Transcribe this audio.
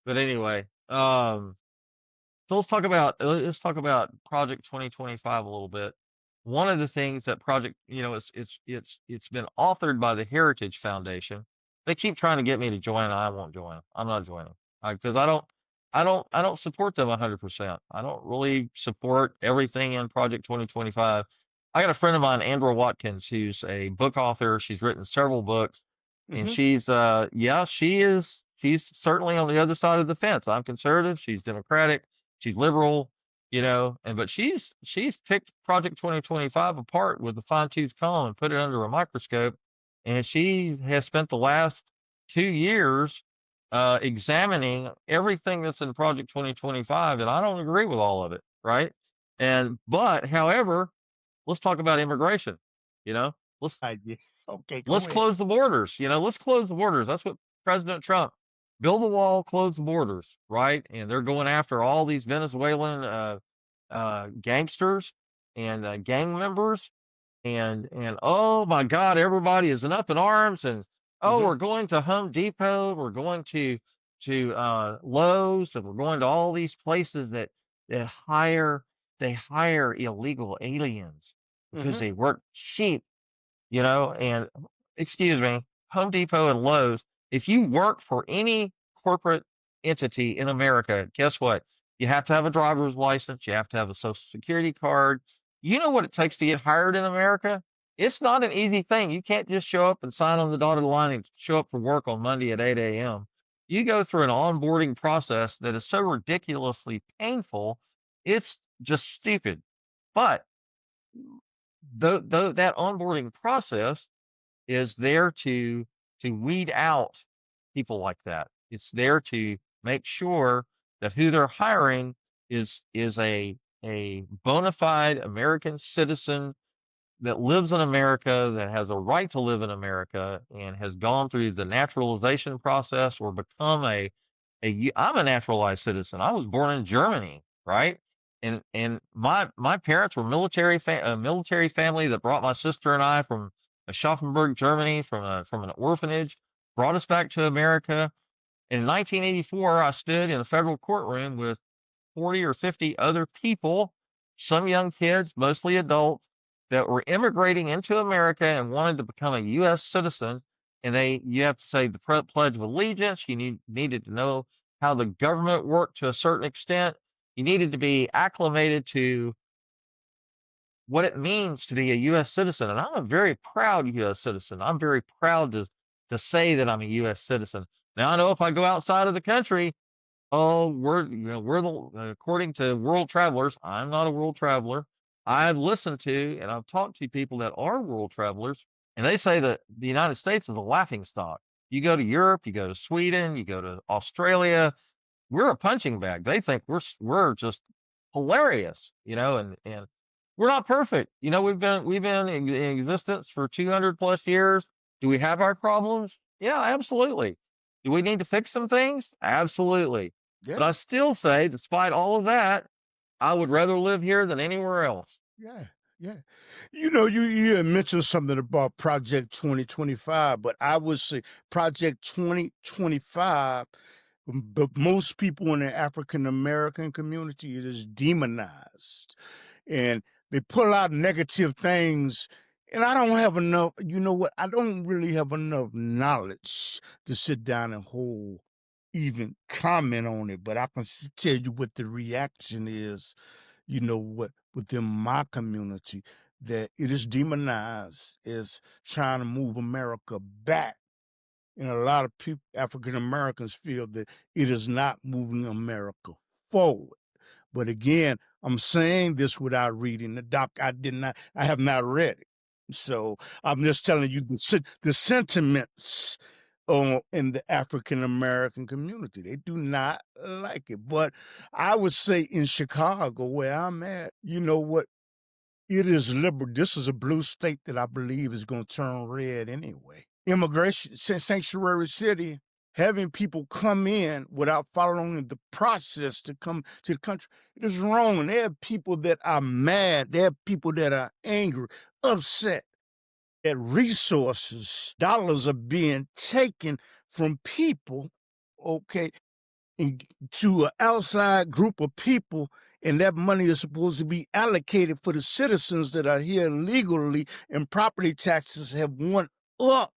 But anyway, so let's talk about Project 2025 a little bit. One of the things that project, it's been authored by the Heritage Foundation. They keep trying to get me to join, and I won't join. I'm not joining because I don't support them 100%. I don't really support everything in Project 2025. I got a friend of mine, Andrew Watkins, who's a book author. She's written several books, and Hmm. yeah, she's certainly on the other side of the fence. I'm conservative. She's Democratic. She's liberal, but she's picked Project 2025 apart with a fine-tooth comb and put it under a microscope, and she has spent the last 2 years examining everything that's in Project 2025, and I don't agree with all of it, right? However, let's talk about immigration. You know, let's Yeah. Okay, let's go ahead. close the borders. Let's close the borders. That's what President Trump build the wall, close the borders, right? And they're going after all these Venezuelan gangsters and gang members, and oh my God, everybody is up in arms, and oh, Hmm. we're going to Home Depot, we're going to Lowe's, and we're going to all these places that hire illegal aliens because Hmm. they work cheap, and excuse me, Home Depot and Lowe's, if you work for any corporate entity in America, guess what? You have to have a driver's license, you have to have a social security card. You know what it takes to get hired in America? It's not an easy thing. You can't just show up and sign on the dotted line and show up for work on Monday at 8 a.m. You go through an onboarding process that is so ridiculously painful, it's just stupid. But though that onboarding process is there to weed out people like that. It's there to make sure that who they're hiring is a bona fide American citizen that lives in America, that has a right to live in America, and has gone through the naturalization process or become I'm a naturalized citizen. I was born in Germany, right? And my parents were a military family that brought my sister and I from Schaffenburg, Germany, from an orphanage, brought us back to America. In 1984, I stood in a federal courtroom with 40 or 50 other people, some young kids, mostly adults, that were immigrating into America and wanted to become a U.S. citizen. And you have to say the Pledge of Allegiance. Needed to know how the government worked to a certain extent. You needed to be acclimated to what it means to be a U.S. citizen. And I'm a very proud U.S. citizen. I'm very proud to say that I'm a U.S. citizen. Now, I know if I go outside of the country, oh, we're according to world travelers. I'm not a world traveler. I've listened to and I've talked to people that are world travelers, and they say that the United States is a laughing stock. You go to Europe, you go to Sweden, you go to Australia, we're a punching bag. They think we're just hilarious, and we're not perfect. We've been in existence for 200 plus years. Do we have our problems? Yeah, absolutely. Do we need to fix some things? Absolutely. But Yeah. I still say, despite all of that, I would rather live here than anywhere else. Yeah. Yeah. You had mentioned something about Project 2025, but I would say Project 2025, but most people in the African American community, it is demonized. And they pull out negative things. And I don't have enough, you know what? I don't really have enough knowledge to sit down and hold even comment on it, but I can tell you what the reaction is, you know what, within my community, that it is demonized as trying to move America back. And a lot of people, African Americans, feel that it is not moving America forward. But again, I'm saying this without reading the doc. I have not read it. So I'm just telling you the sentiments in the African American community. They do not like it. But I would say in Chicago, where I'm at, you know what? It is liberal. This is a blue state that I believe is going to turn red anyway. Immigration, sanctuary city, having people come in without following the process to come to the country, it is wrong. And there are people that are mad. There are people that are angry, upset that resources, dollars are being taken from people. Okay. to an outside group of people, and that money is supposed to be allocated for the citizens that are here legally, and property taxes have went up